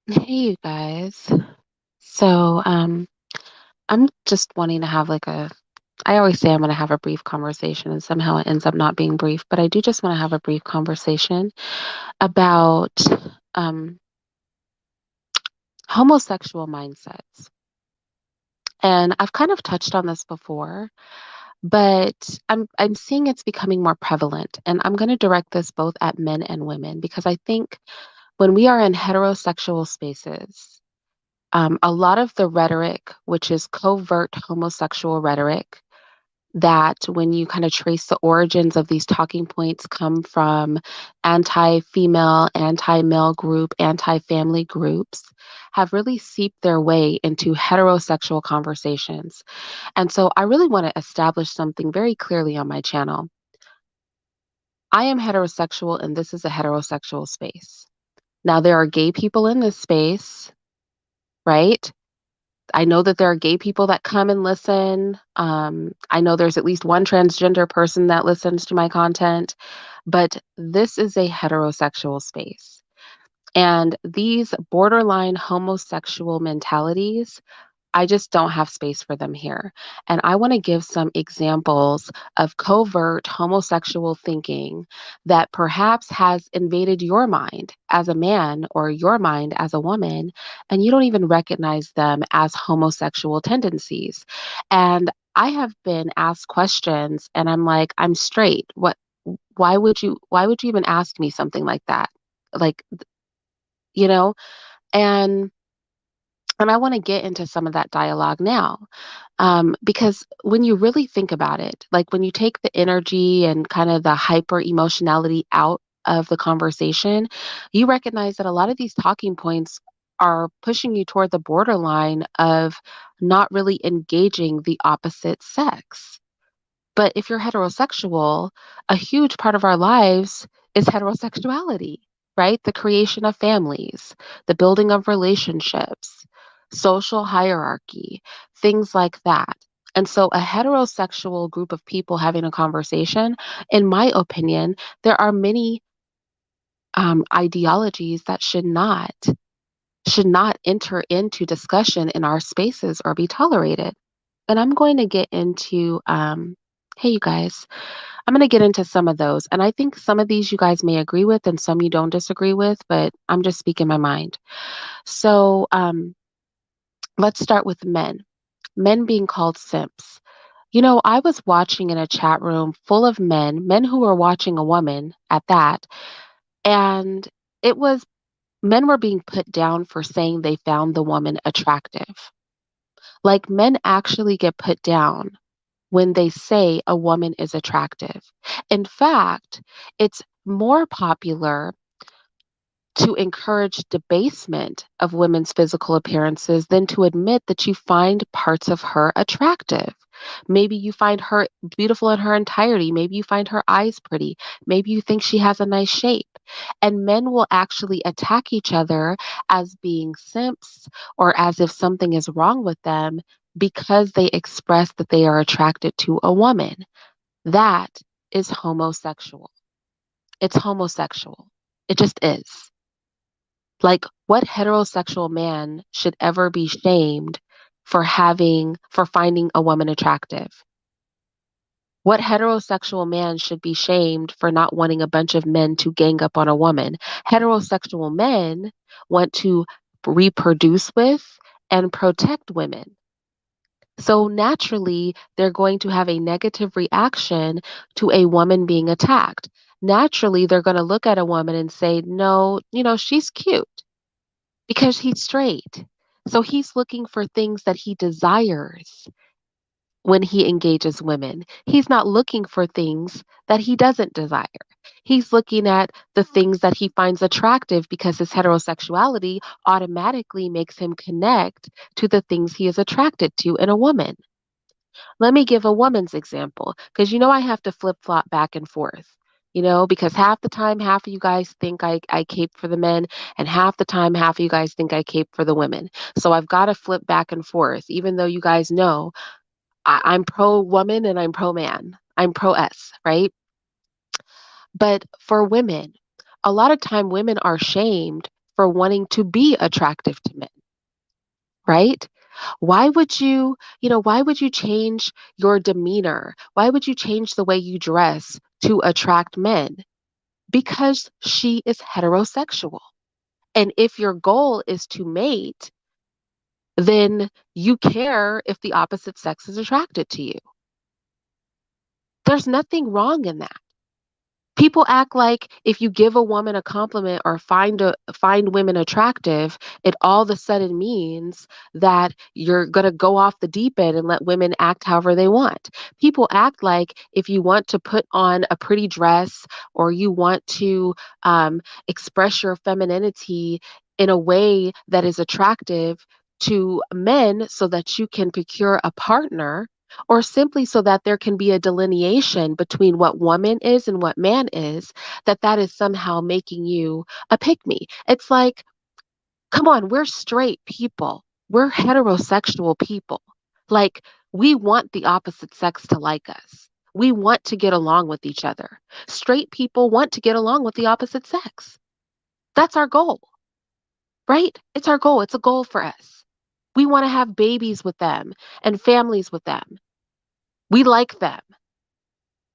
Hey, you guys. So, I'm just wanting to have I always say I'm going to have a brief conversation, and somehow it ends up not being brief, but I do just want to have a brief conversation about um, homosexual mindsets. And I've kind of touched on this before, but I'm seeing it's becoming more prevalent. And I'm going to direct this both at men and women because I think when we are in heterosexual spaces, a lot of the rhetoric, which is covert homosexual rhetoric, that when you kind of trace the origins of these talking points come from anti-female, anti-male group, anti-family groups, have really seeped their way into heterosexual conversations. And so I really want to establish something very clearly on my channel. I am heterosexual and this is a heterosexual space. Now, there are gay people in this space, right? I know that there are gay people that come and listen. I know there's at least one transgender person that listens to my content, but this is a heterosexual space. And these borderline homosexual mentalities, I just don't have space for them here. And I want to give some examples of covert homosexual thinking that perhaps has invaded your mind as a man or your mind as a woman, and you don't even recognize them as homosexual tendencies. And I have been asked questions and I'm like, I'm straight. Why would you even ask me something like that? Like, you know, and and I want to get into some of that dialogue now. Because when you really think about it, like when you take the energy and kind of the hyper emotionality out of the conversation, you recognize that a lot of these talking points are pushing you toward the borderline of not really engaging the opposite sex. But if you're heterosexual, a huge part of our lives is heterosexuality, right? The creation of families, the building of relationships, social hierarchy, things like that. And so, a heterosexual group of people having a conversation, in my opinion, there are many ideologies that should not enter into discussion in our spaces or be tolerated. And I'm going to get into, hey, you guys, I'm going to get into some of those. And I think some of these you guys may agree with and some you don't disagree with, but I'm just speaking my mind. So let's start with men. Men being called simps. I was watching in a chat room full of men who were watching a woman at that, and it was men were being put down for saying they found the woman attractive. Like men actually get put down when they say a woman is attractive. In fact, it's more popular to encourage debasement of women's physical appearances than to admit that you find parts of her attractive. Maybe you find her beautiful in her entirety. Maybe you find her eyes pretty. Maybe you think she has a nice shape. And men will actually attack each other as being simps or as if something is wrong with them because they express that they are attracted to a woman. That is homosexual. It's homosexual. It just is. Like, what heterosexual man should ever be shamed for finding a woman attractive? What heterosexual man should be shamed for not wanting a bunch of men to gang up on a woman? Heterosexual men want to reproduce with and protect women. So naturally, they're going to have a negative reaction to a woman being attacked. Naturally, they're going to look at a woman and say, no, she's cute because he's straight. So he's looking for things that he desires when he engages women. He's not looking for things that he doesn't desire. He's looking at the things that he finds attractive because his heterosexuality automatically makes him connect to the things he is attracted to in a woman. Let me give a woman's example because I have to flip flop back and forth. Because half the time, half of you guys think I cape for the men, and half the time, half of you guys think I cape for the women. So I've got to flip back and forth, even though you guys know I'm pro woman and I'm pro man. I'm pro S, right? But for women, a lot of time women are shamed for wanting to be attractive to men, right? Why would you change your demeanor? Why would you change the way you dress to attract men? Because she is heterosexual. And if your goal is to mate, then you care if the opposite sex is attracted to you. There's nothing wrong in that. People act like if you give a woman a compliment or find women attractive, it all of a sudden means that you're going to go off the deep end and let women act however they want. People act like if you want to put on a pretty dress or you want to express your femininity in a way that is attractive to men so that you can procure a partner, or simply so that there can be a delineation between what woman is and what man is, that is somehow making you a pick me. It's like, come on, we're straight people. We're heterosexual people. Like, we want the opposite sex to like us. We want to get along with each other. Straight people want to get along with the opposite sex. That's our goal, right? It's our goal. It's a goal for us. We want to have babies with them and families with them. We like them.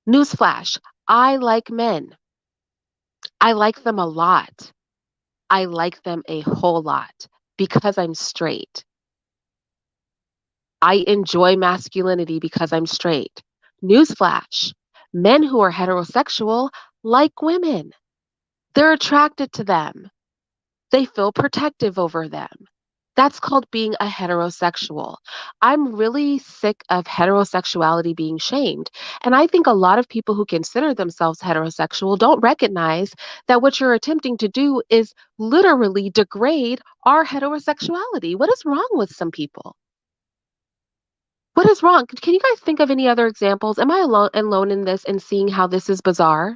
Newsflash, I like men. I like them a lot. I like them a whole lot because I'm straight. I enjoy masculinity because I'm straight. Newsflash, men who are heterosexual like women. They're attracted to them. They feel protective over them. That's called being a heterosexual. I'm really sick of heterosexuality being shamed. And I think a lot of people who consider themselves heterosexual don't recognize that what you're attempting to do is literally degrade our heterosexuality. What is wrong with some people? What is wrong? Can you guys think of any other examples? Am I alone in this and seeing how this is bizarre?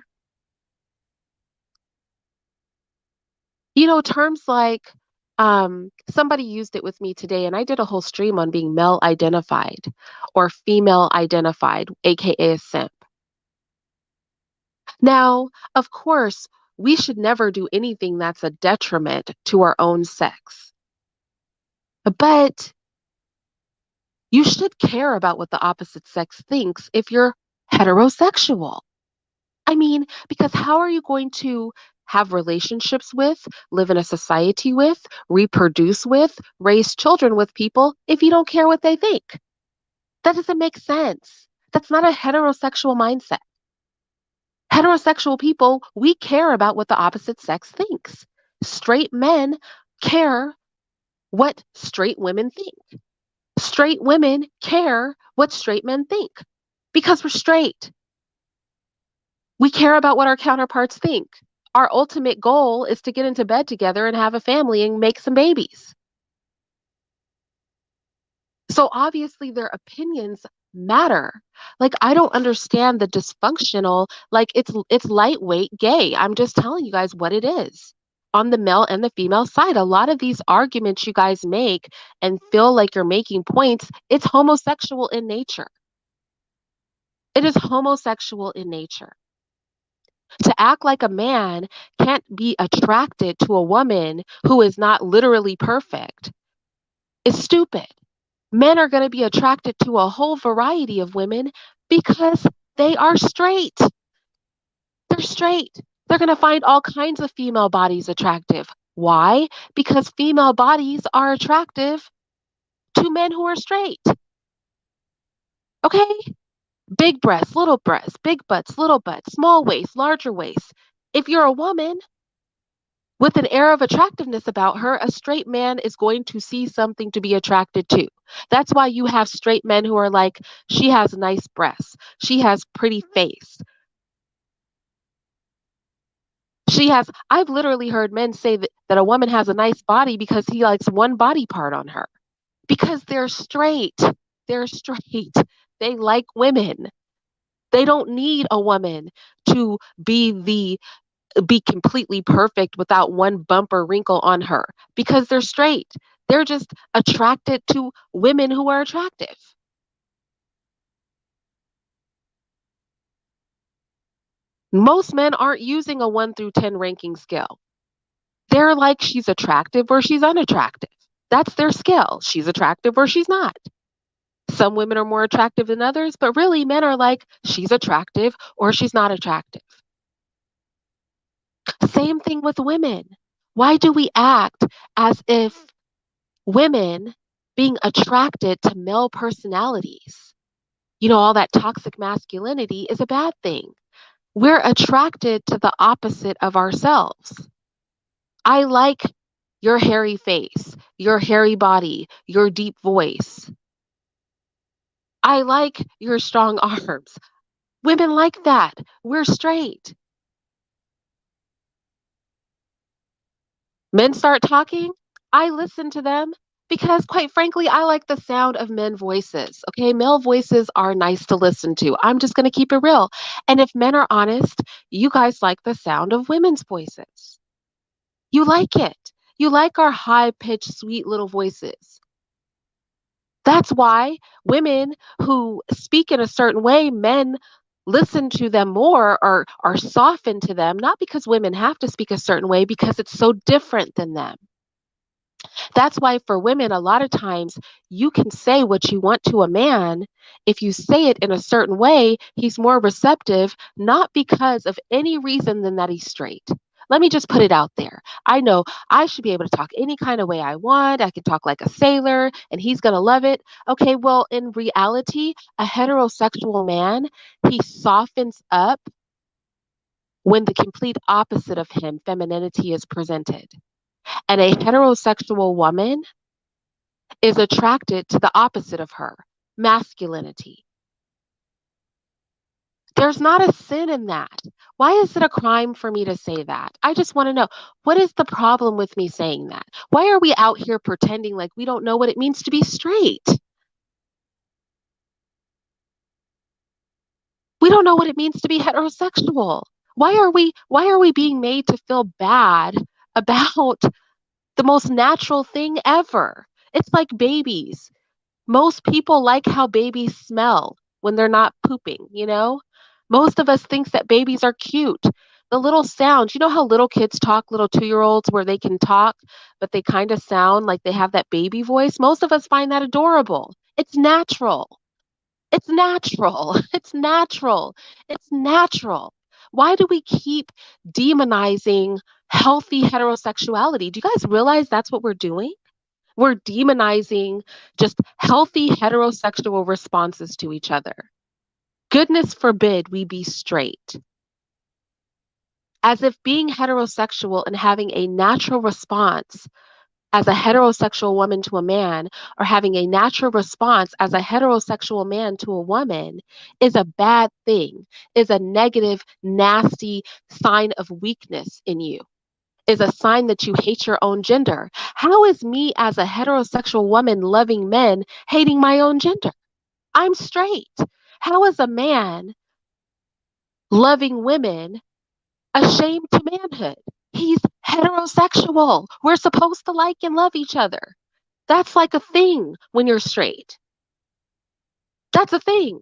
Terms like somebody used it with me today, and I did a whole stream on being male identified or female identified, aka a simp. Now, of course, we should never do anything that's a detriment to our own sex, but you should care about what the opposite sex thinks if you're heterosexual. I mean, because how are you going to have relationships with, live in a society with, reproduce with, raise children with people if you don't care what they think? That doesn't make sense. That's not a heterosexual mindset. Heterosexual people, we care about what the opposite sex thinks. Straight men care what straight women think. Straight women care what straight men think because we're straight. We care about what our counterparts think. Our ultimate goal is to get into bed together and have a family and make some babies. So obviously their opinions matter. Like, I don't understand the dysfunctional, like, it's lightweight gay. I'm just telling you guys what it is. On the male and the female side, a lot of these arguments you guys make and feel like you're making points, it's homosexual in nature. It is homosexual in nature. To act like a man can't be attracted to a woman who is not literally perfect is stupid. Men are going to be attracted to a whole variety of women because they are straight. They're straight. They're going to find all kinds of female bodies attractive. Why? Because female bodies are attractive to men who are straight. Okay? Breasts, big little butts, small waist, larger waist. If you're a woman with an air of attractiveness about her, a straight man is going to see something to be attracted to. That's why you have straight men who are like, she has nice breasts, she has pretty face. I've literally heard men say that a woman has a nice body because he likes one body part on her. Because they're straight. They're straight. They like women. They don't need a woman to be completely perfect without one bump or wrinkle on her because they're straight. They're just attracted to women who are attractive. Most men aren't using a 1 through 10 ranking scale. They're like, she's attractive or she's unattractive. That's their scale. She's attractive or she's not. Some women are more attractive than others, but really men are like, she's attractive or she's not attractive. Same thing with women. Why do we act as if women being attracted to male personalities, all that toxic masculinity is a bad thing? We're attracted to the opposite of ourselves. I like your hairy face, your hairy body, your deep voice. I like your strong arms. Women like that. We're straight. Men start talking, I listen to them because, quite frankly, I like the sound of men voices. Okay, male voices are nice to listen to. I'm just going to keep it real. And if men are honest, you guys like the sound of women's voices. You like it. You like our high pitched, sweet little voices. That's why women who speak in a certain way, men listen to them more or are softened to them, not because women have to speak a certain way, because it's so different than them. That's why for women, a lot of times you can say what you want to a man. If you say it in a certain way, he's more receptive, not because of any reason than that he's straight. Let me just put it out there. I know I should be able to talk any kind of way I want. I can talk like a sailor and he's going to love it. Okay, well, in reality, a heterosexual man, he softens up when the complete opposite of him, femininity, is presented. And a heterosexual woman is attracted to the opposite of her, masculinity. There's not a sin in that. Why is it a crime for me to say that? I just want to know, what is the problem with me saying that? Why are we out here pretending like we don't know what it means to be straight? We don't know what it means to be heterosexual. Why are we being made to feel bad about the most natural thing ever? It's like babies. Most people like how babies smell when they're not pooping. Most of us thinks that babies are cute. The little sounds, how little kids talk, little 2-year-olds where they can talk, but they kind of sound like they have that baby voice. Most of us find that adorable. It's natural. It's natural. It's natural. It's natural. Why do we keep demonizing healthy heterosexuality? Do you guys realize that's what we're doing? We're demonizing just healthy heterosexual responses to each other. Goodness forbid we be straight. As if being heterosexual and having a natural response as a heterosexual woman to a man, or having a natural response as a heterosexual man to a woman, is a bad thing, is a negative, nasty sign of weakness in you, is a sign that you hate your own gender. How is me as a heterosexual woman loving men hating my own gender? I'm straight. How is a man loving women ashamed to manhood? He's heterosexual. We're supposed to like and love each other. That's like a thing when you're straight. That's a thing.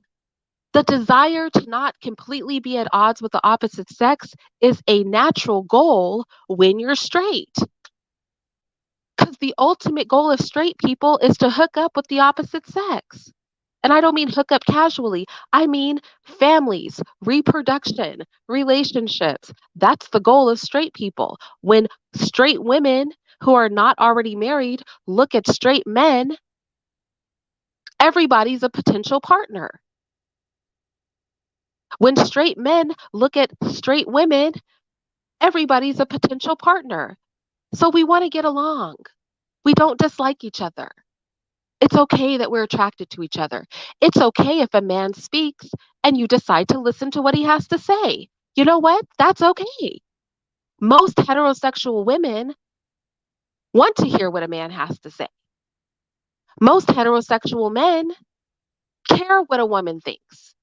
The desire to not completely be at odds with the opposite sex is a natural goal when you're straight. Because the ultimate goal of straight people is to hook up with the opposite sex. And I don't mean hook up casually. I mean families, reproduction, relationships. That's the goal of straight people. When straight women who are not already married look at straight men, everybody's a potential partner. When straight men look at straight women, everybody's a potential partner. So we want to get along. We don't dislike each other. It's okay that we're attracted to each other. It's okay if a man speaks and you decide to listen to what he has to say. You know what? That's okay. Most heterosexual women want to hear what a man has to say. Most heterosexual men care what a woman thinks.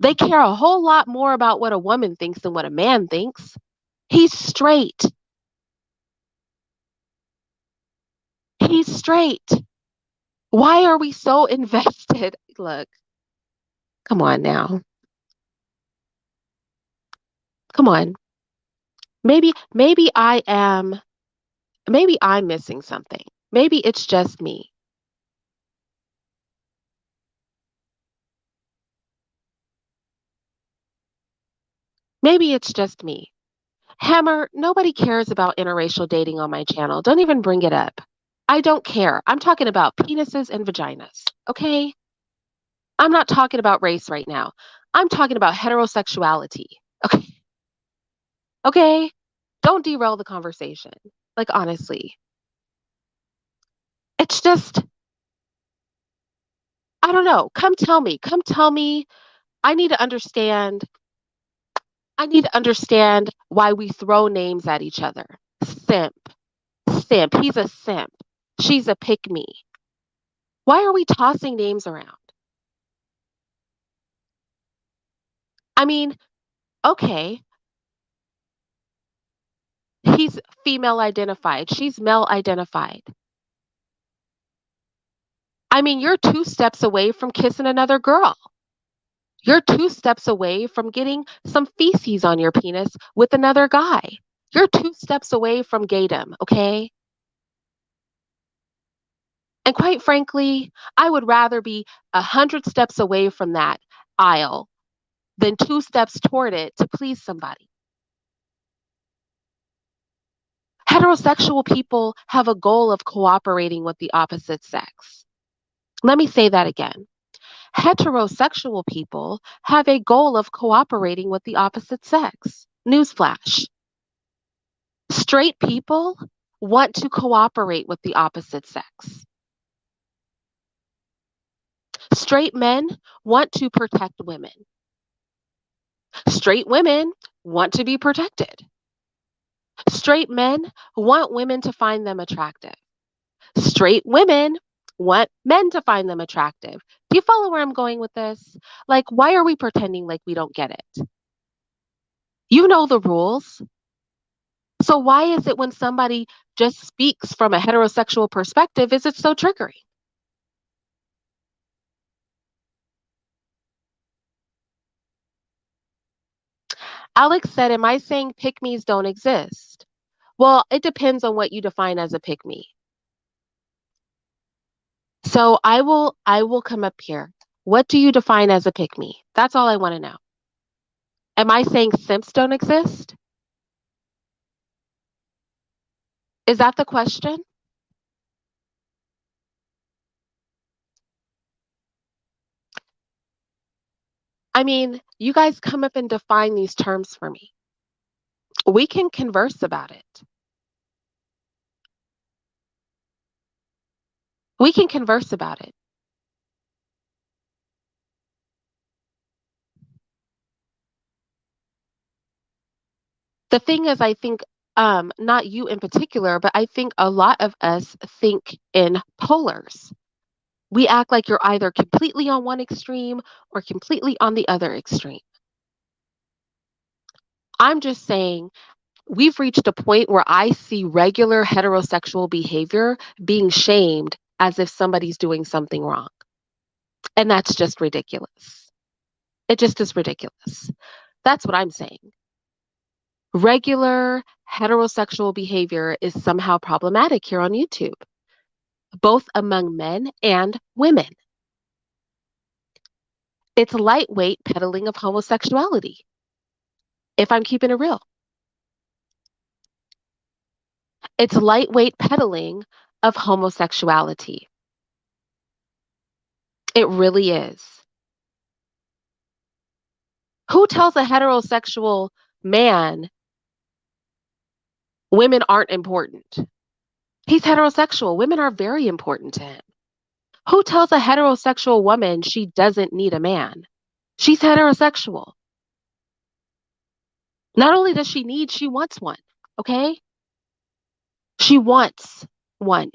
They care a whole lot more about what a woman thinks than what a man thinks. He's straight. He's straight. Why are we so invested? Look, come on now. Come on. Maybe I am Maybe I'm missing something. Maybe it's just me. Maybe it's just me. Hammer, nobody cares about interracial dating on my channel. Don't even bring it up. I don't care. I'm talking about penises and vaginas, okay? I'm not talking about race right now. I'm talking about heterosexuality, okay? Okay? Don't derail the conversation. Like, honestly, it's just, I don't know. Come tell me. Come tell me. I need to understand. I need to understand why we throw names at each other. Simp. Simp. He's a simp. She's a pick me. Why are we tossing names around? I mean, okay, he's female identified. She's male identified. I mean, you're two steps away from kissing another girl. You're two steps away from getting some feces on your penis with another guy. You're two steps away from gaydom, okay? And quite frankly, I would rather be 100 steps away from that aisle than two steps toward it to please somebody. Heterosexual people have a goal of cooperating with the opposite sex. Let me say that again. Heterosexual people have a goal of cooperating with the opposite sex. Newsflash. Straight people want to cooperate with the opposite sex. Straight men want to protect women. Straight women want to be protected. Straight men want women to find them attractive. Straight women want men to find them attractive. Do you follow where I'm going with this? Like, why are we pretending like we don't get it? You know the rules. So why is it when somebody just speaks from a heterosexual perspective, is it so triggering? Alex said, am I saying pick me's don't exist? Well, it depends on what you define as a pick me. So I will come up here. What do you define as a pick me? That's all I want to know. Am I saying simps don't exist? Is that the question? I mean, you guys come up and define these terms for me. We can converse about it. We can converse about it. The thing is, I think, not you in particular, but I think a lot of us think in polars. We act like you're either completely on one extreme or completely on the other extreme. I'm just saying we've reached a point where I see regular heterosexual behavior being shamed as if somebody's doing something wrong. And that's just ridiculous. It just is ridiculous. That's what I'm saying. Regular heterosexual behavior is somehow problematic here on YouTube, both among men and women. It's lightweight peddling of homosexuality, if I'm keeping it real. It's lightweight peddling of homosexuality. It really is. Who tells a heterosexual man women aren't important? He's heterosexual. Women are very important to him. Who tells a heterosexual woman she doesn't need a man? She's heterosexual. Not only does she need, she wants one. Okay? She wants one.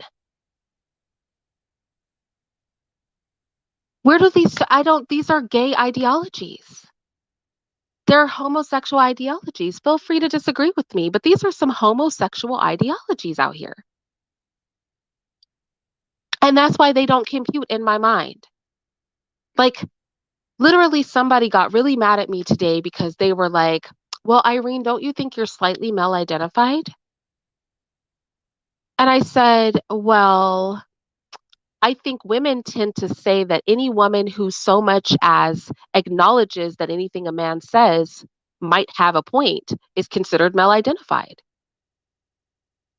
Where do these, I don't, these are gay ideologies. They're homosexual ideologies. Feel free to disagree with me, but these are some homosexual ideologies out here. And that's why they don't compute in my mind. Like, literally, somebody got really mad at me today because they were like, well, Irene, don't you think you're slightly male identified? And I said, well, I think women tend to say that any woman who so much as acknowledges that anything a man says might have a point is considered male identified.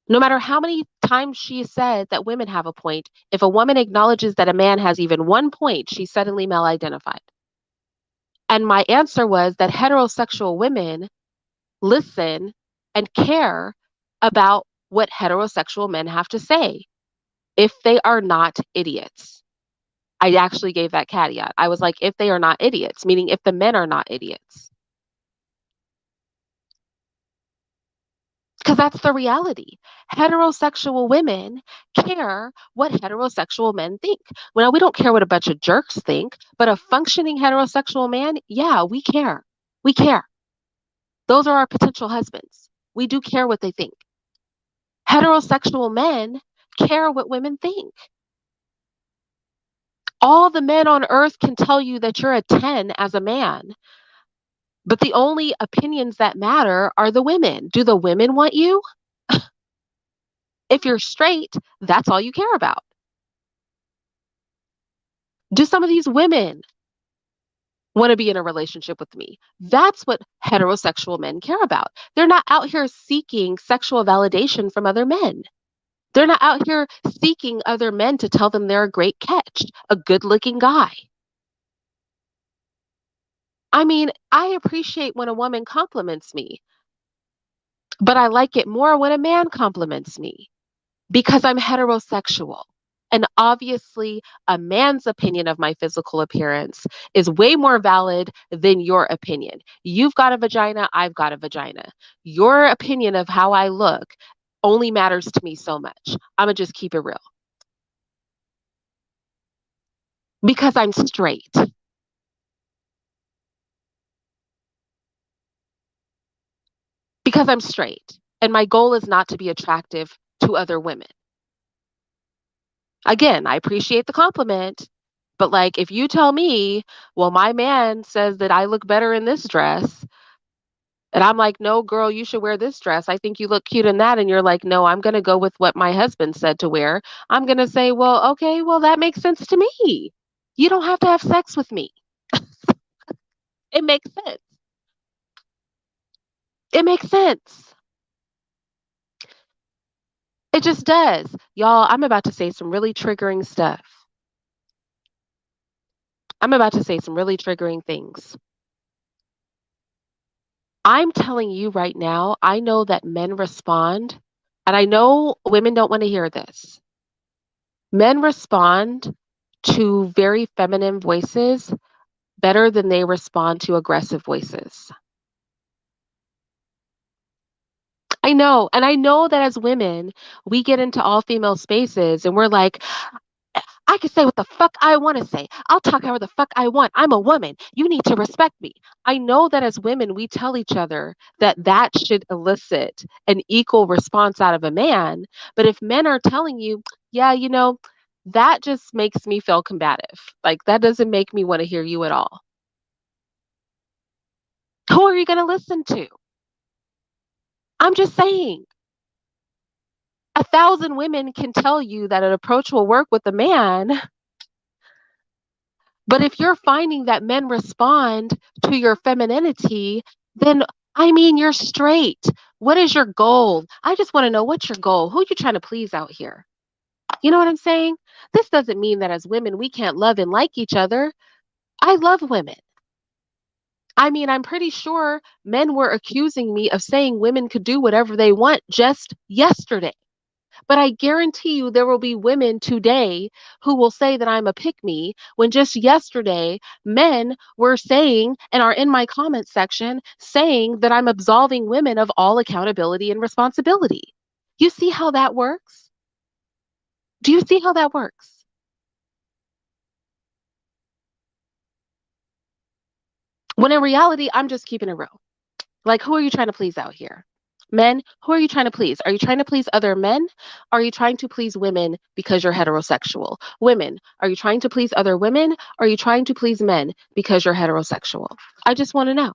No matter how many times she said that women have a point, if a woman acknowledges that a man has even one point, she's suddenly male identified. And my answer was that heterosexual women listen and care about what heterosexual men have to say if they are not idiots. I actually gave that caveat. I was like, if they are not idiots, meaning if the men are not idiots. Because that's the reality. Heterosexual women care what heterosexual men think. Well, we don't care what a bunch of jerks think, but a functioning heterosexual man, yeah, we care. We care. Those are our potential husbands. We do care what they think. Heterosexual men care what women think. All the men on earth can tell you that you're a 10 as a man, but the only opinions that matter are the women. Do the women want you? If you're straight, that's all you care about. Do some of these women want to be in a relationship with me? That's what heterosexual men care about. They're not out here seeking sexual validation from other men. They're not out here seeking other men to tell them they're a great catch, a good looking guy. I mean, I appreciate when a woman compliments me, but I like it more when a man compliments me because I'm heterosexual. And obviously, a man's opinion of my physical appearance is way more valid than your opinion. You've got a vagina, I've got a vagina. Your opinion of how I look only matters to me so much. I'm going to just keep it real because I'm straight. Because I'm straight. And my goal is not to be attractive to other women. Again, I appreciate the compliment, but like if you tell me, well, my man says that I look better in this dress, and I'm like, no, girl, you should wear this dress. I think you look cute in that. And you're like, no, I'm going to go with what my husband said to wear. I'm going to say, well, okay, well, that makes sense to me. You don't have to have sex with me. It makes sense. It makes sense. It just does. Y'all, I'm about to say some really triggering stuff. I'm about to say some really triggering things. I'm telling you right now, I know that men respond, and I know women don't want to hear this. Men respond to very feminine voices better than they respond to aggressive voices. I know. And I know that as women, we get into all female spaces and we're like, I can say what the fuck I want to say. I'll talk however the fuck I want. I'm a woman. You need to respect me. I know that as women, we tell each other that that should elicit an equal response out of a man. But if men are telling you, yeah, that just makes me feel combative. Like that doesn't make me want to hear you at all. Who are you going to listen to? I'm just saying. 1,000 women can tell you that an approach will work with a man, but if you're finding that men respond to your femininity, then I mean, you're straight. What is your goal? I just want to know what's your goal? Who are you trying to please out here? You know what I'm saying? This doesn't mean that as women we can't love and like each other. I love women. I mean, I'm pretty sure men were accusing me of saying women could do whatever they want just yesterday. But I guarantee you there will be women today who will say that I'm a pick me when just yesterday men were saying and are in my comment section saying that I'm absolving women of all accountability and responsibility. You see how that works? Do you see how that works? When in reality, I'm just keeping it real. Like, who are you trying to please out here? Men, who are you trying to please? Are you trying to please other men? Are you trying to please women because you're heterosexual? Women, are you trying to please other women? Are you trying to please men because you're heterosexual? I just want to know.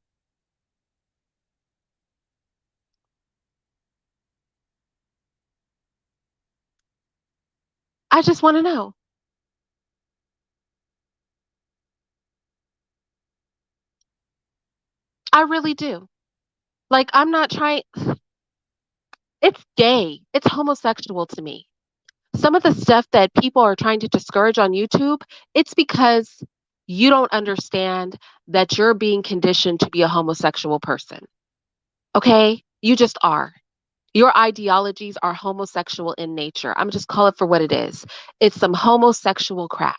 I just want to know. I really do. Like, I'm not trying, it's gay, it's homosexual to me. Some of the stuff that people are trying to discourage on YouTube, it's because you don't understand that you're being conditioned to be a homosexual person. Okay? You just are. Your ideologies are homosexual in nature. I'm just call it for what it is. It's some homosexual crap.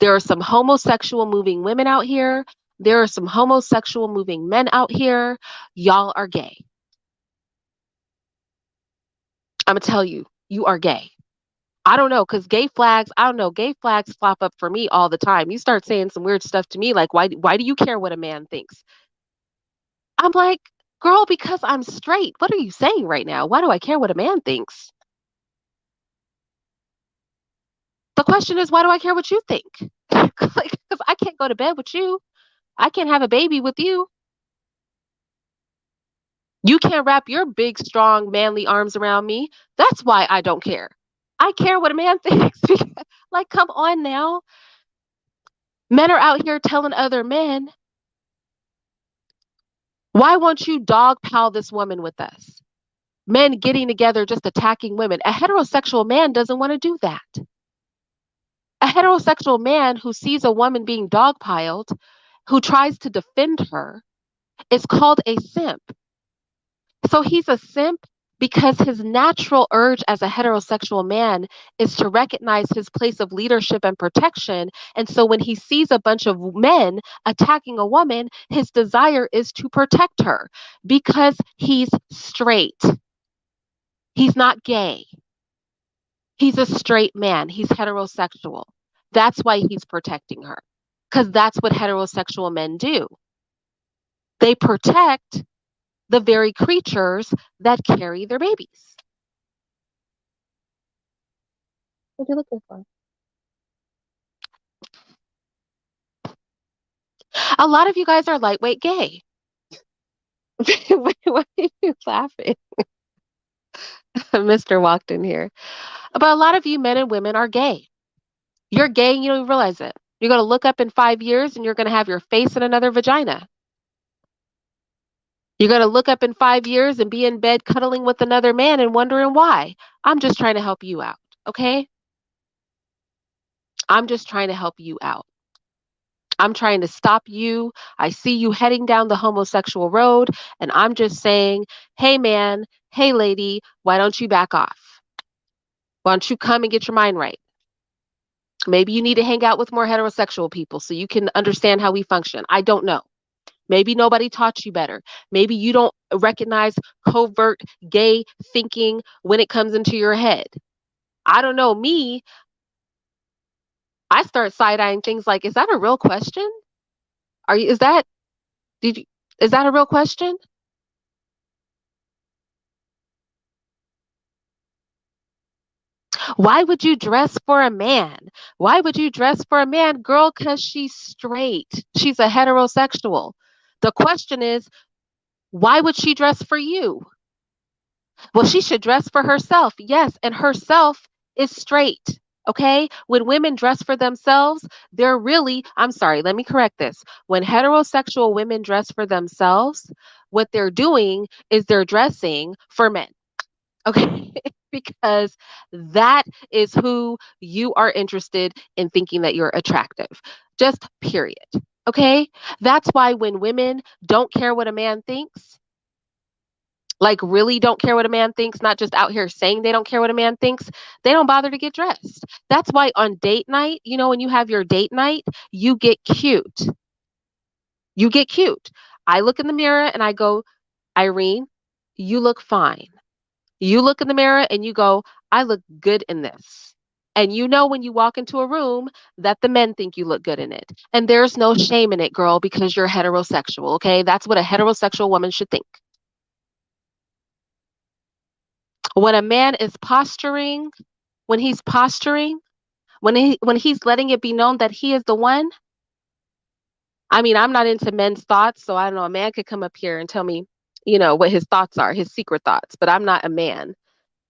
There are some homosexual moving women out here. There are some homosexual moving men out here. Y'all are gay. I'm going to tell you, you are gay. I don't know, because gay flags, I don't know, gay flags flop up for me all the time. You start saying some weird stuff to me, like, why do you care what a man thinks? I'm like, girl, because I'm straight. What are you saying right now? Why do I care what a man thinks? The question is, why do I care what you think? Like, because I can't go to bed with you. I can't have a baby with you. You can't wrap your big, strong, manly arms around me. That's why I don't care. I care what a man thinks. Like, come on now. Men are out here telling other men, why won't you dogpile this woman with us? Men getting together just attacking women. A heterosexual man doesn't want to do that. A heterosexual man who sees a woman being dogpiled, who tries to defend her, is called a simp. So he's a simp because his natural urge as a heterosexual man is to recognize his place of leadership and protection. And so when he sees a bunch of men attacking a woman, his desire is to protect her because he's straight. He's not gay. He's a straight man. He's heterosexual. That's why he's protecting her because that's what heterosexual men do. They protect the very creatures that carry their babies. What are you looking for? A lot of you guys are lightweight gay. Why are you laughing? Mr. walked in here. But a lot of you men and women are gay. You're gay and you don't even realize it. You're going to look up in 5 years and you're going to have your face in another vagina. You're going to look up in 5 years and be in bed cuddling with another man and wondering why. I'm just trying to help you out. Okay? I'm just trying to help you out. I'm trying to stop you. I see you heading down the homosexual road, and I'm just saying, hey, man, hey, lady, why don't you back off? Why don't you come and get your mind right? Maybe you need to hang out with more heterosexual people so you can understand how we function. I don't know. Maybe nobody taught you better. Maybe you don't recognize covert gay thinking when it comes into your head. I don't know. Me, I start side eyeing things like, is that a real question? Is that, did you, is that a real question? Why would you dress for a man? Why would you dress for a man, girl? Because she's straight. She's a heterosexual. The question is, why would she dress for you? Well, she should dress for herself. Yes, and herself is straight. Okay? When women dress for themselves, they're really, I'm sorry, let me correct this. When heterosexual women dress for themselves, what they're doing is they're dressing for men. Okay? Because that is who you are interested in thinking that you're attractive. Just period. Okay? That's why when women don't care what a man thinks, like really don't care what a man thinks, not just out here saying they don't care what a man thinks, they don't bother to get dressed. That's why on date night, when you have your date night, you get cute. You get cute. I look in the mirror and I go, Irene, you look fine. You look in the mirror and you go, I look good in this. And you know when you walk into a room that the men think you look good in it. And there's no shame in it, girl, because you're heterosexual, okay? That's what a heterosexual woman should think. When a man is posturing, when he's posturing, when he's letting it be known that he is the one. I mean, I'm not into men's thoughts, so I don't know. A man could come up here and tell me, what his thoughts are, his secret thoughts, but I'm not a man.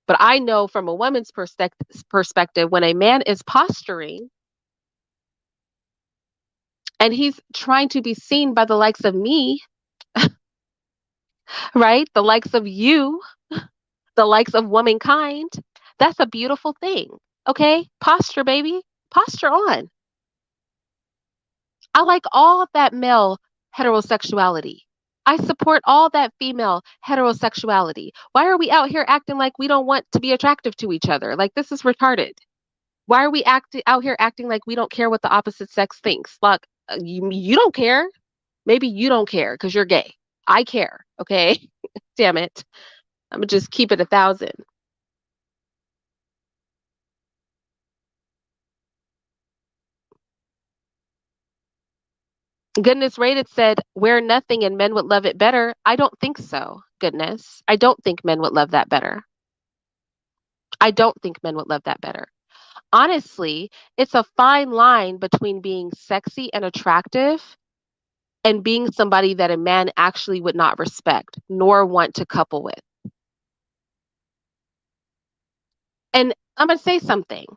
But I know from a woman's perspective, when a man is posturing and he's trying to be seen by the likes of me, right? The likes of you, the likes of womankind, that's a beautiful thing. Okay? Posture, baby. Posture on. I like all of that male heterosexuality. I support all that female heterosexuality. Why are we out here acting like we don't want to be attractive to each other? Like, this is retarded. Why are we out here acting like we don't care what the opposite sex thinks? Like, you don't care. Maybe you don't care because you're gay. I care. Okay. Damn it. I'm gonna just keep it 1,000. Goodness Rated said, wear nothing and men would love it better. I don't think so. Goodness. I don't think men would love that better. I don't think men would love that better. Honestly, it's a fine line between being sexy and attractive and being somebody that a man actually would not respect nor want to couple with. And I'm going to say something.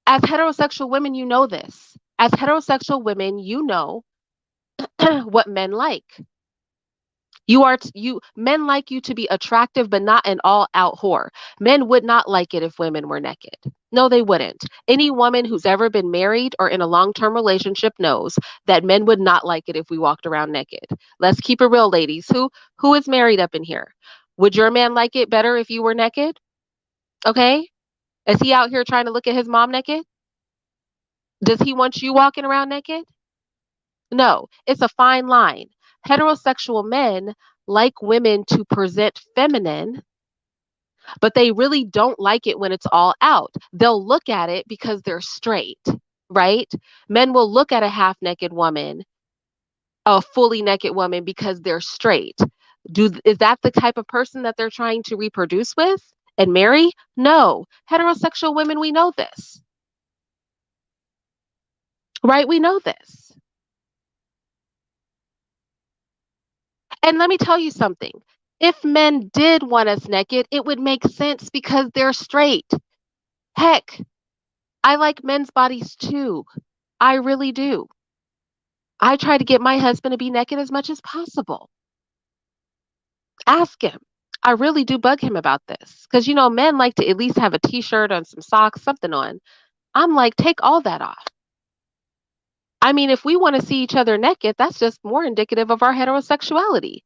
As heterosexual women, you know this. As heterosexual women, you know what men like. You men like you to be attractive, but not an all-out whore. Men would not like it if women were naked. No, they wouldn't. Any woman who's ever been married or in a long-term relationship knows that men would not like it if we walked around naked. Let's keep it real, ladies. Who is married up in here? Would your man like it better if you were naked? Okay? Is he out here trying to look at his mom naked? Does he want you walking around naked? No, it's a fine line. Heterosexual men like women to present feminine, but they really don't like it when it's all out. They'll look at it because they're straight, right? Men will look at a half naked woman, a fully naked woman, because they're straight. Is that the type of person that they're trying to reproduce with and marry? No. Heterosexual women, we know this, right? We know this. And let me tell you something. If men did want us naked, it would make sense because they're straight. Heck, I like men's bodies too. I really do. I try to get my husband to be naked as much as possible. Ask him. I really do bug him about this because, men like to at least have a t shirt and some socks, something on. I'm like, take all that off. I mean, if we want to see each other naked, that's just more indicative of our heterosexuality.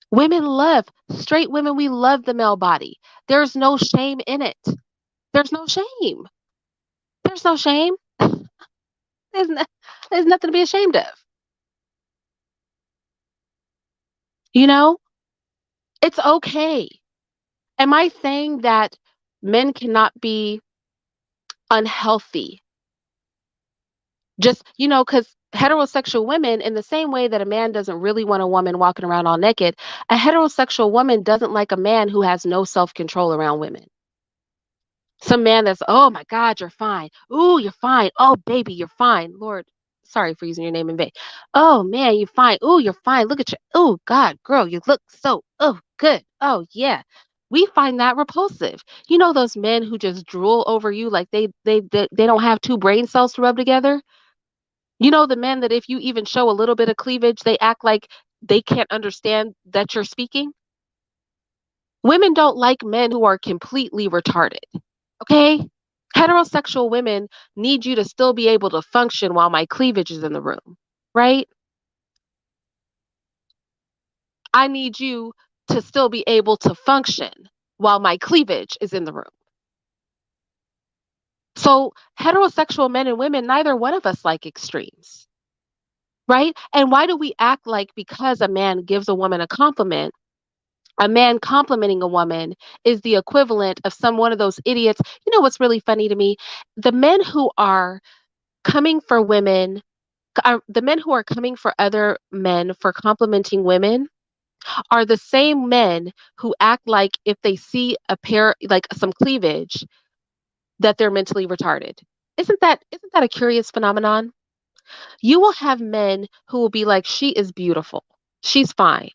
Women love, straight women, we love the male body. There's no shame in it. There's no shame. There's no shame. There's, no, there's nothing to be ashamed of. You know, it's okay. Am I saying that men cannot be unhealthy? Just, because heterosexual women, in the same way that a man doesn't really want a woman walking around all naked, a heterosexual woman doesn't like a man who has no self control around women. Some man that's, oh my God, you're fine. Ooh, you're fine. Oh, baby, you're fine. Lord, sorry for using your name in vain. Oh man, you're fine. Ooh, you're fine. Look at you. Oh God, girl, you look so, oh, good. Oh yeah. We find that repulsive. You know those men who just drool over you like they don't have two brain cells to rub together? You know the men that if you even show a little bit of cleavage, they act like they can't understand that you're speaking? Women don't like men who are completely retarded. Okay? Heterosexual women need you to still be able to function while my cleavage is in the room, right? I need you to still be able to function while my cleavage is in the room. So, heterosexual men and women, neither one of us like extremes, right? And why do we act like because a man gives a woman a compliment, a man complimenting a woman is the equivalent of some one of those idiots? You know what's really funny to me? The men who are coming for women the men who are coming for other men for complimenting women are the same men who act like if they see a pair like some cleavage that they're mentally retarded. Isn't that a curious phenomenon? You will have men who will be like, she is beautiful, she's fine,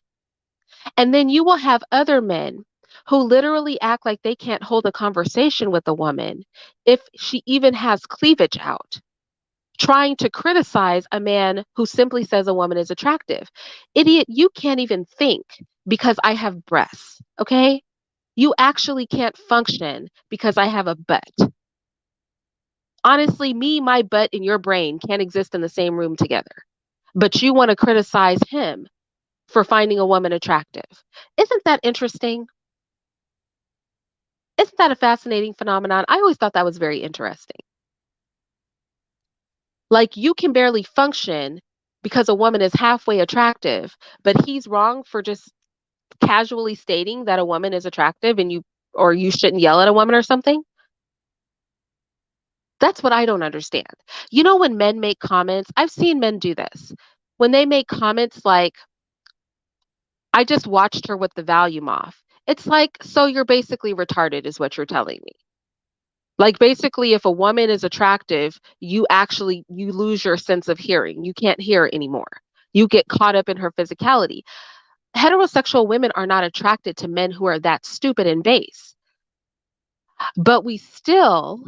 and then you will have other men who literally act like they can't hold a conversation with a woman if she even has cleavage out, trying to criticize a man who simply says a woman is attractive. Idiot, you can't even think because I have breasts, okay? You actually can't function because I have a butt. Honestly, me, my butt, and your brain can't exist in the same room together. But you want to criticize him for finding a woman attractive. Isn't that interesting? Isn't that a fascinating phenomenon? I always thought that was very interesting. Like, you can barely function because a woman is halfway attractive, but he's wrong for just casually stating that a woman is attractive and you shouldn't yell at a woman or something. That's what I don't understand. You know, when men make comments, I've seen men do this. When they make comments like, I just watched her with the volume off. It's like, so you're basically retarded, is what you're telling me. Like, basically, if a woman is attractive, you lose your sense of hearing. You can't hear anymore. You get caught up in her physicality. Heterosexual women are not attracted to men who are that stupid and base, but we still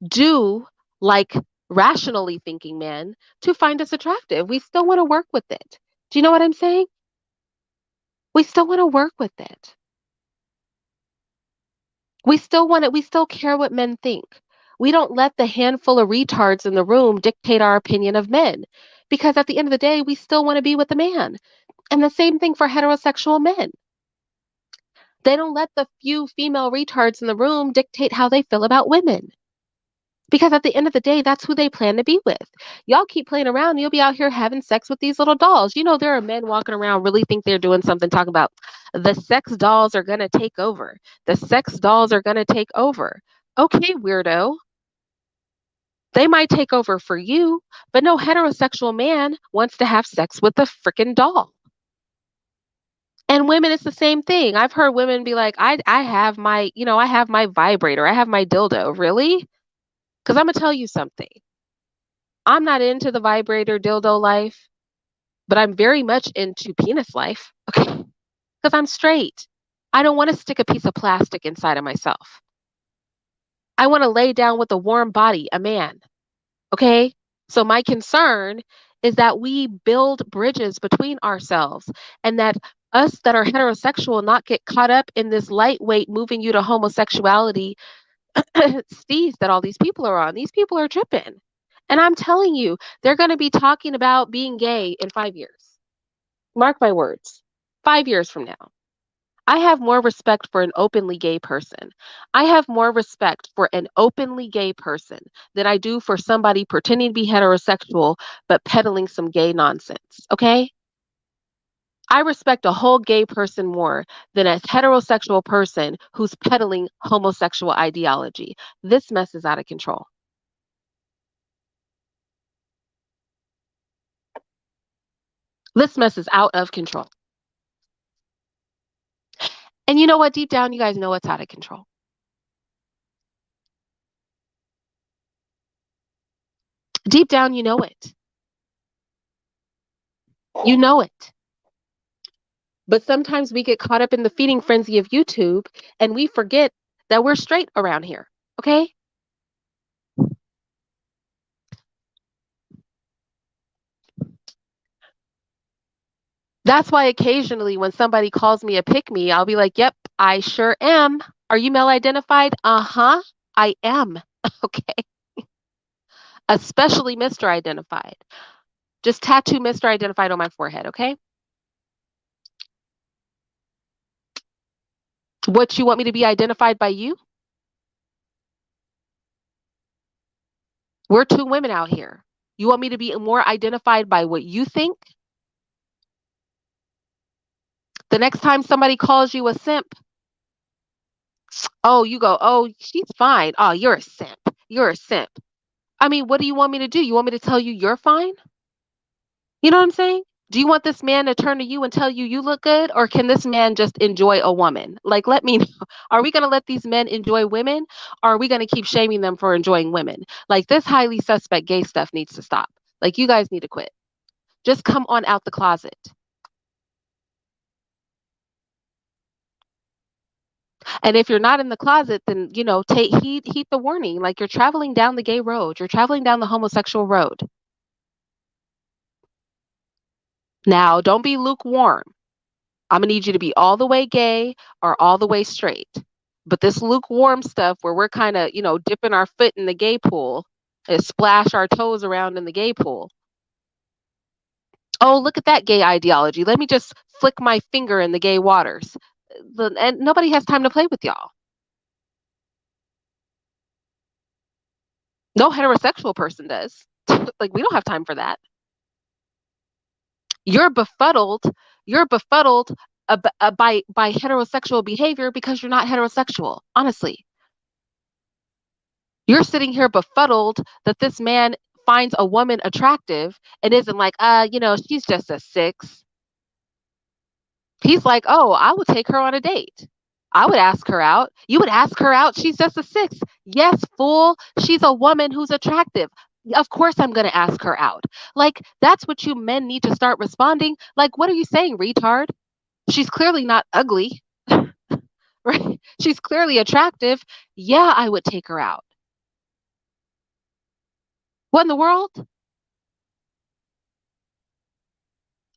do like rationally thinking men to find us attractive. We still want to work with it. Do you know what I'm saying? We still want to work with it. We still want it. We still care what men think. We don't let the handful of retards in the room dictate our opinion of men. Because at the end of the day, we still want to be with the man. And the same thing for heterosexual men. They don't let the few female retards in the room dictate how they feel about women. Because at the end of the day, that's who they plan to be with. Y'all keep playing around, you'll be out here having sex with these little dolls. You know, there are men walking around really think they're doing something, talking about the sex dolls are going to take over. The sex dolls are going to take over. Okay, weirdo. They might take over for you, but no heterosexual man wants to have sex with a freaking doll. And women, it's the same thing. I've heard women be like, I have my, I have my vibrator. I have my dildo. Really? Because I'm going to tell you something. I'm not into the vibrator dildo life, but I'm very much into penis life. Okay. Because I'm straight. I don't want to stick a piece of plastic inside of myself. I want to lay down with a warm body, a man. Okay. So my concern is that we build bridges between ourselves and that us that are heterosexual not get caught up in this lightweight moving you to homosexuality steez that all these people are on. These people are tripping. And I'm telling you, they're going to be talking about being gay in 5 years. Mark my words. 5 years from now. I have more respect for an openly gay person. I have more respect for an openly gay person than I do for somebody pretending to be heterosexual but peddling some gay nonsense. Okay? I respect a whole gay person more than a heterosexual person who's peddling homosexual ideology. This mess is out of control. This mess is out of control. And you know what? Deep down, you guys know it's out of control. Deep down, you know it. You know it. But sometimes we get caught up in the feeding frenzy of YouTube and we forget that we're straight around here. Okay? That's why occasionally when somebody calls me a pick me, I'll be like, yep, I sure am. Are you male identified? Uh-huh, I am. Okay. Especially Mr. Identified. Just tattoo Mr. Identified on my forehead, okay? What, you want me to be identified by you? We're two women out here. You want me to be more identified by what you think? The next time somebody calls you a simp, oh, you go, oh, she's fine. Oh, you're a simp. You're a simp. I mean, what do you want me to do? You want me to tell you you're fine? You know what I'm saying? Do you want this man to turn to you and tell you you look good? Or can this man just enjoy a woman? Like, let me know. Are we going to let these men enjoy women? Or are we going to keep shaming them for enjoying women? Like, this highly suspect gay stuff needs to stop. Like, you guys need to quit. Just come on out the closet. And if you're not in the closet, then, take heed the warning. Like, you're traveling down the gay road. You're traveling down the homosexual road. Now, don't be lukewarm. I'm gonna need you to be all the way gay or all the way straight. But this lukewarm stuff where we're kind of, dipping our foot in the gay pool and splash our toes around in the gay pool. Oh, look at that gay ideology. Let me just flick my finger in the gay waters. And nobody has time to play with y'all. No heterosexual person does. Like, we don't have time for that. You're befuddled. You're befuddled by heterosexual behavior because you're not heterosexual. Honestly, you're sitting here befuddled that this man finds a woman attractive and isn't like, she's just a six. He's like, oh, I would take her on a date. I would ask her out. You would ask her out. She's just a six. Yes, fool. She's a woman who's attractive. Of course, I'm going to ask her out. Like, that's what you men need to start responding. Like, what are you saying, retard? She's clearly not ugly, right? She's clearly attractive. Yeah, I would take her out. What in the world?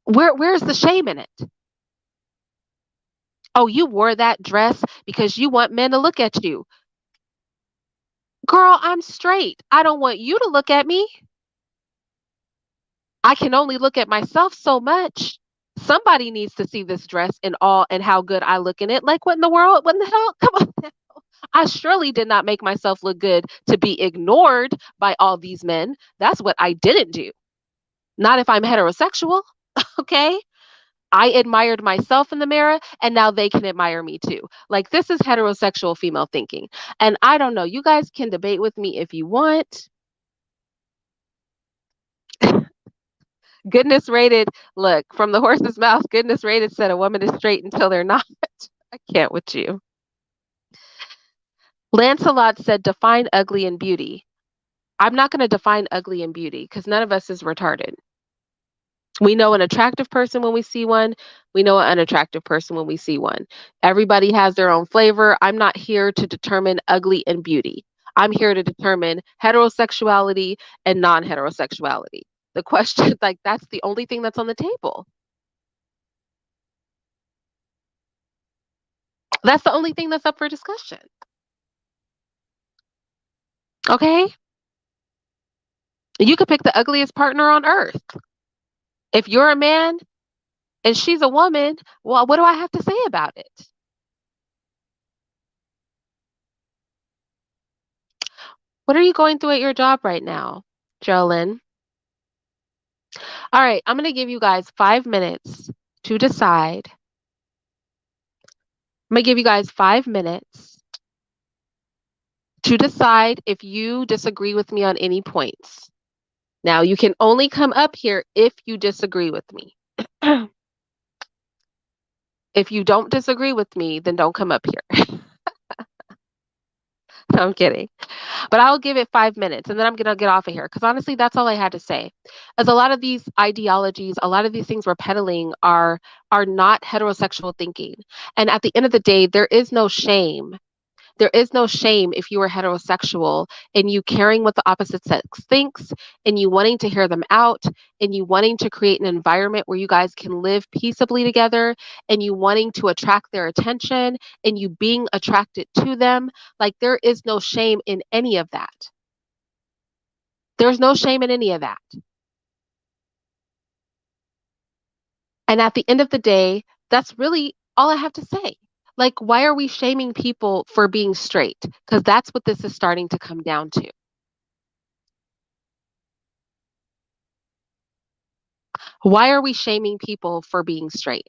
Where's the shame in it? Oh, you wore that dress because you want men to look at you. Girl, I'm straight. I don't want you to look at me. I can only look at myself so much. Somebody needs to see this dress and how good I look in it. Like, what in the world? What in the hell? Come on now. I surely did not make myself look good to be ignored by all these men. That's what I didn't do. Not if I'm heterosexual. Okay. I admired myself in the mirror and now they can admire me too. Like, this is heterosexual female thinking. And I don't know, you guys can debate with me if you want. Goodness rated, look, from the horse's mouth, goodness rated said a woman is straight until they're not. I can't with you. Lancelot said define ugly and beauty. I'm not going to define ugly and beauty because none of us is retarded. We know an attractive person when we see one. We know an unattractive person when we see one. Everybody has their own flavor. I'm not here to determine ugly and beauty. I'm here to determine heterosexuality and non-heterosexuality. The question, like, that's the only thing that's on the table. That's the only thing that's up for discussion. Okay? You could pick the ugliest partner on earth. If you're a man and she's a woman, well, what do I have to say about it? What are you going through at your job right now, Jolyn? All right, I'm going to give you guys 5 minutes to decide. I'm going to give you guys 5 minutes to decide if you disagree with me on any points. Now, you can only come up here if you disagree with me. If you don't disagree with me, then don't come up here. No, I'm kidding. But I'll give it 5 minutes and then I'm going to get off of here because honestly, that's all I had to say. As a lot of these ideologies, a lot of these things we're peddling are not heterosexual thinking. And at the end of the day, there is no shame. There is no shame if you are heterosexual and you caring what the opposite sex thinks and you wanting to hear them out and you wanting to create an environment where you guys can live peaceably together and you wanting to attract their attention and you being attracted to them. Like, there is no shame in any of that. There's no shame in any of that. And at the end of the day, that's really all I have to say. Like, why are we shaming people for being straight? Because that's what this is starting to come down to. Why are we shaming people for being straight?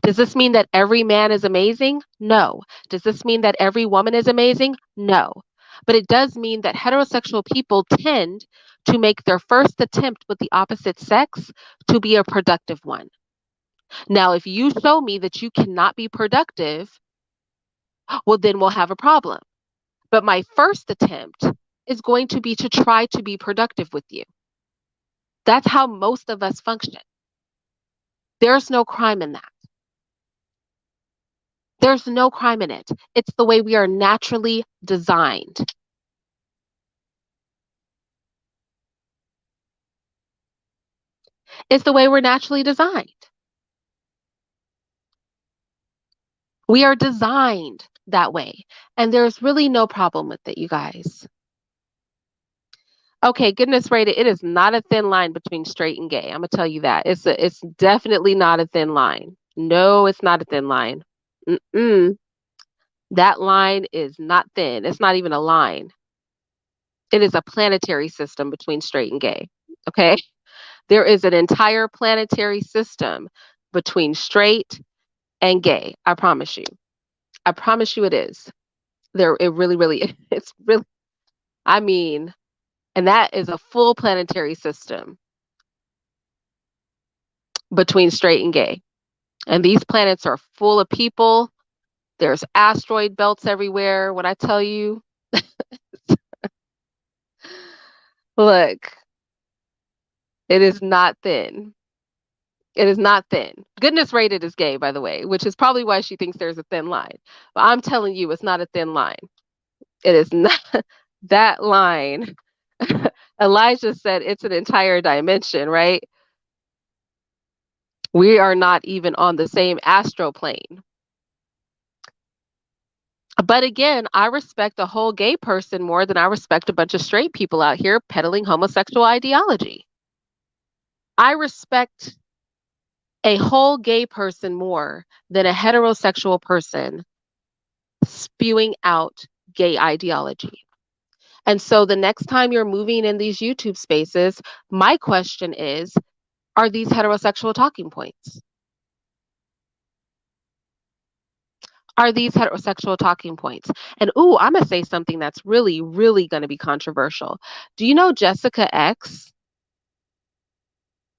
Does this mean that every man is amazing? No. Does this mean that every woman is amazing? No. But it does mean that heterosexual people tend to make their first attempt with the opposite sex to be a productive one. Now, if you show me that you cannot be productive, well, then we'll have a problem. But my first attempt is going to be to try to be productive with you. That's how most of us function. There's no crime in that. There's no crime in it. It's the way we are naturally designed. It's the way we're naturally designed. We are designed that way. And there's really no problem with it, you guys. Okay, goodness rated, it is not a thin line between straight and gay. I'm gonna tell you that. It's definitely not a thin line. No, it's not a thin line. Mm-mm. That line is not thin. It's not even a line. It is a planetary system between straight and gay. Okay? There is an entire planetary system between straight and gay. I promise you. I promise you it is. There it really, really it's really I mean, and that is a full planetary system between straight and gay. And these planets are full of people. There's asteroid belts everywhere. When I tell you, look, it is not thin. It is not thin. Goodness rated is gay, by the way, which is probably why she thinks there's a thin line. But I'm telling you, it's not a thin line. It is not that line. Elijah said it's an entire dimension, right? We are not even on the same astral plane. But again, I respect a whole gay person more than I respect a bunch of straight people out here peddling homosexual ideology. I respect a whole gay person more than a heterosexual person spewing out gay ideology. And so the next time you're moving in these YouTube spaces, my question is, are these heterosexual talking points? Are these heterosexual talking points? And ooh, I'm gonna say something that's really, really gonna be controversial. Do you know Jessica X,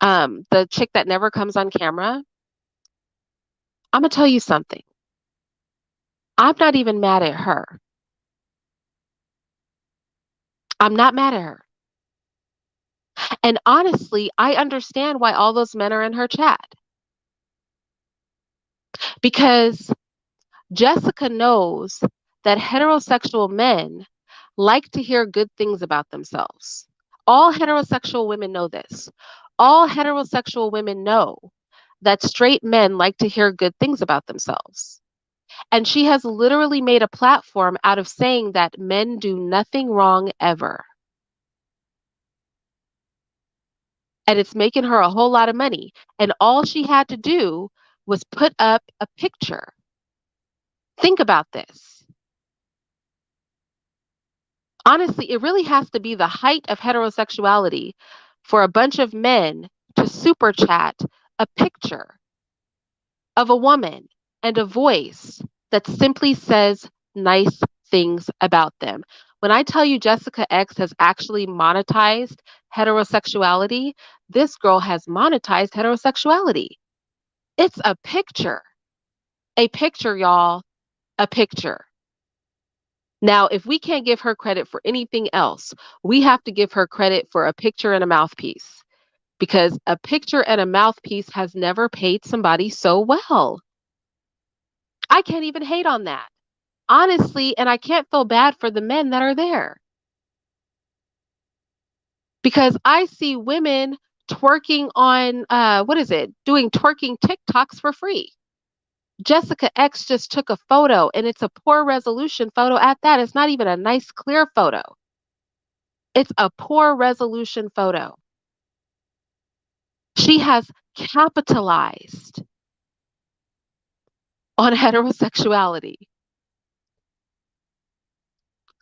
the chick that never comes on camera? I'm gonna tell you something. I'm not even mad at her. I'm not mad at her. And honestly, I understand why all those men are in her chat because Jessica knows that heterosexual men like to hear good things about themselves. All heterosexual women know this. All heterosexual women know that straight men like to hear good things about themselves. And she has literally made a platform out of saying that men do nothing wrong ever. And it's making her a whole lot of money. And all she had to do was put up a picture. Think about this. Honestly, it really has to be the height of heterosexuality for a bunch of men to super chat a picture of a woman and a voice that simply says nice things about them. When I tell you Jessica X has actually monetized heterosexuality, this girl has monetized heterosexuality. It's a picture, y'all, a picture. Now, if we can't give her credit for anything else, we have to give her credit for a picture and a mouthpiece because a picture and a mouthpiece has never paid somebody so well. I can't even hate on that. Honestly, and I can't feel bad for the men that are there because I see women twerking on what is it? Doing twerking TikToks for free. Jessica X just took a photo and it's a poor resolution photo at that. It's not even a nice clear photo. It's a poor resolution photo. She has capitalized on heterosexuality.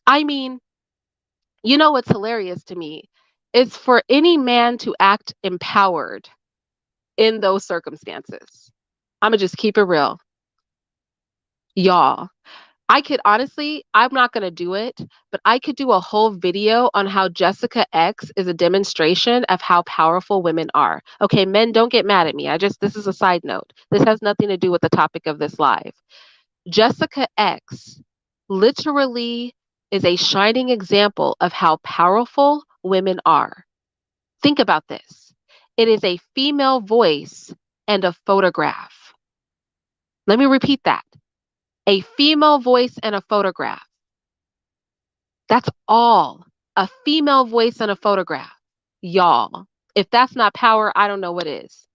I mean, you know what's hilarious to me? It's for any man to act empowered in those circumstances. I'm going to just keep it real. Y'all, I could honestly, I'm not going to do it, but I could do a whole video on how Jessica X is a demonstration of how powerful women are. Okay, men, don't get mad at me. This is a side note. This has nothing to do with the topic of this live. Jessica X literally is a shining example of how powerful women are. Think about this. It is a female voice and a photograph. Let me repeat that. A female voice and a photograph. That's all. A female voice and a photograph. Y'all, if that's not power, I don't know what is.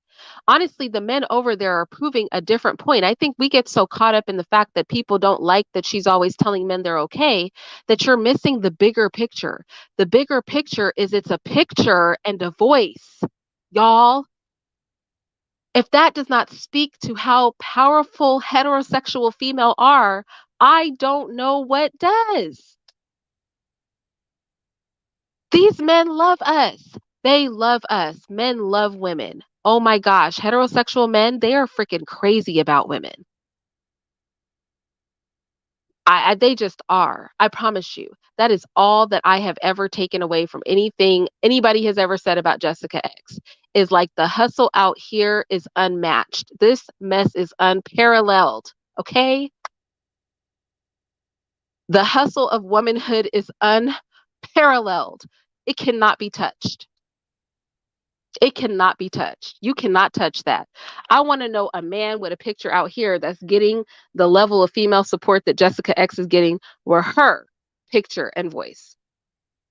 Honestly, the men over there are proving a different point. I think we get so caught up in the fact that people don't like that she's always telling men they're okay, that you're missing the bigger picture. The bigger picture is it's a picture and a voice. Y'all, if that does not speak to how powerful heterosexual female are, I don't know what does. These men love us. They love us. Men love women. Oh my gosh, heterosexual men, they are freaking crazy about women. They just are. I promise you. That is all that I have ever taken away from anything anybody has ever said about Jessica X. Is like the hustle out here is unmatched. This mess is unparalleled. Okay? The hustle of womanhood is unparalleled. It cannot be touched. It cannot be touched. You cannot touch that. I want to know a man with a picture out here that's getting the level of female support that Jessica X is getting with her picture and voice.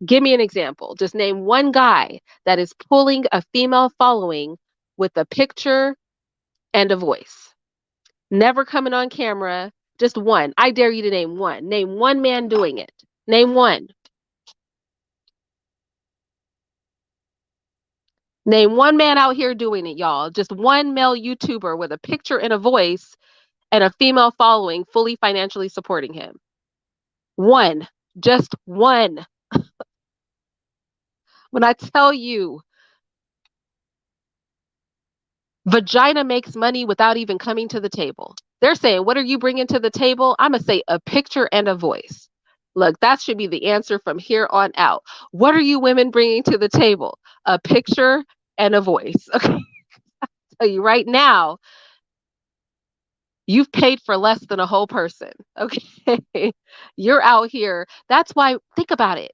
Give me an example. Just name one guy that is pulling a female following with a picture and a voice. Never coming on camera, just one. I dare you to name one. Name one man doing it. Name one. Name one man out here doing it, y'all. Just one male YouTuber with a picture and a voice and a female following fully financially supporting him. One. Just one. When I tell you, vagina makes money without even coming to the table. They're saying, what are you bringing to the table? I'm going to say a picture and a voice. Look, that should be the answer from here on out. What are you women bringing to the table? A picture and a voice. Okay. I'll tell you right now, you've paid for less than a whole person. Okay. You're out here. That's why, think about it.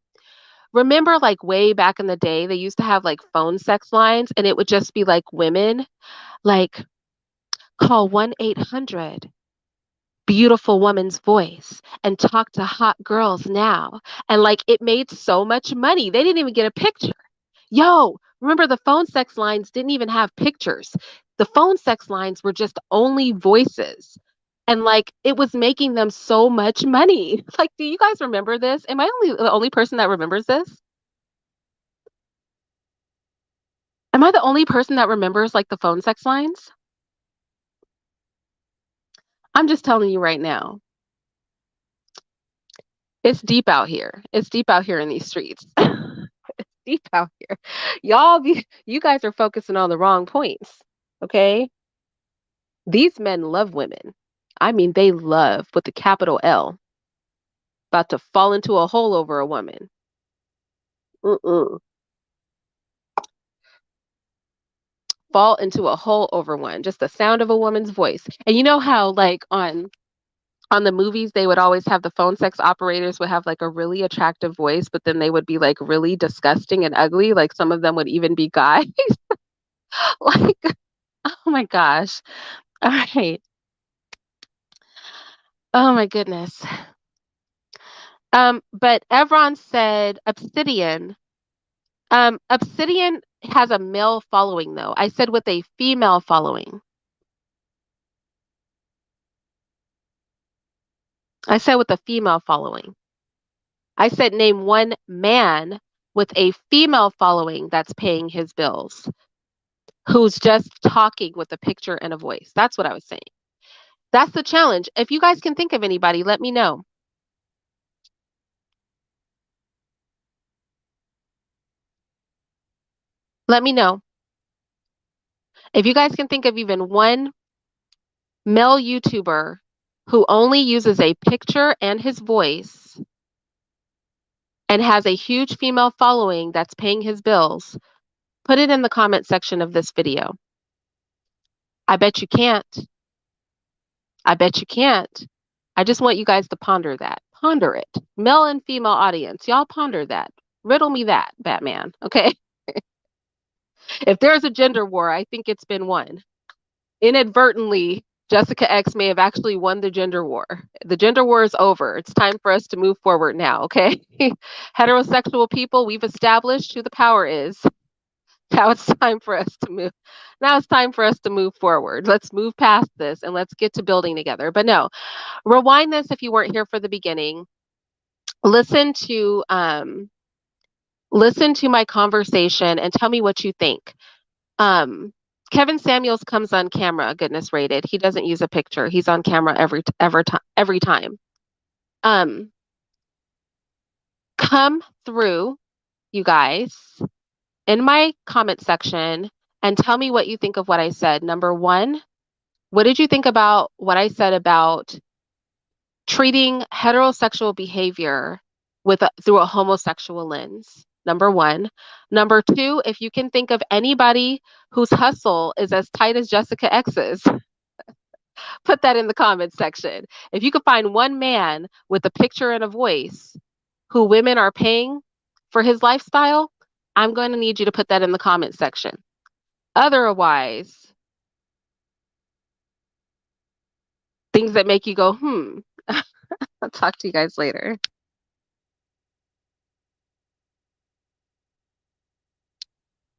Remember, like way back in the day, they used to have like phone sex lines and it would just be like women, like call 1-800 beautiful woman's voice and talk to hot girls now. And like it made so much money. They didn't even get a picture. Yo, remember the phone sex lines didn't even have pictures. The phone sex lines were just only voices. And like it was making them so much money. Like, do you guys remember this? Am I the only person that remembers this? Am I the only person that remembers like the phone sex lines? I'm just telling you right now. It's deep out here. It's deep out here in these streets. Deep out here. You guys are focusing on the wrong points. Okay? These men love women. I mean, they love with the capital L. About to fall into a hole over a woman. Mm-mm. Fall into a hole over one. Just the sound of a woman's voice. And you know how, like, on the movies, they would always have the phone sex operators would have like a really attractive voice, but then they would be like really disgusting and ugly. Like some of them would even be guys. Like, oh my gosh. All right. Oh my goodness. But Evron said Obsidian. Obsidian has a male following though. I said with a female following. I said with a female following. I said name one man with a female following that's paying his bills, who's just talking with a picture and a voice. That's what I was saying. That's the challenge. If you guys can think of anybody, let me know. Let me know. If you guys can think of even one male YouTuber who only uses a picture and his voice and has a huge female following that's paying his bills, put it in the comment section of this video. I bet you can't. I bet you can't. I just want you guys to ponder that. Ponder it. Male and female audience, y'all ponder that. Riddle me that, Batman. Okay? If there's a gender war, I think it's been won inadvertently Jessica X may have actually won the gender war. The gender war is over. It's time for us to move forward now, okay? Heterosexual people, we've established who the power is. Now it's time for us to move. Now it's time for us to move forward. Let's move past this and let's get to building together. But no, rewind this if you weren't here for the beginning. Listen to listen to my conversation and tell me what you think. Um, Kevin Samuels comes on camera, goodness rated. He doesn't use a picture. He's on camera every time. Um, come through, you guys, in my comment section and tell me what you think of what I said. Number one, what did you think about what I said about treating heterosexual behavior through a homosexual lens? Number one. Number two, if you can think of anybody whose hustle is as tight as Jessica X's, put that in the comments section. If you could find one man with a picture and a voice who women are paying for his lifestyle, I'm going to need you to put that in the comments section. Otherwise, things that make you go, I'll talk to you guys later.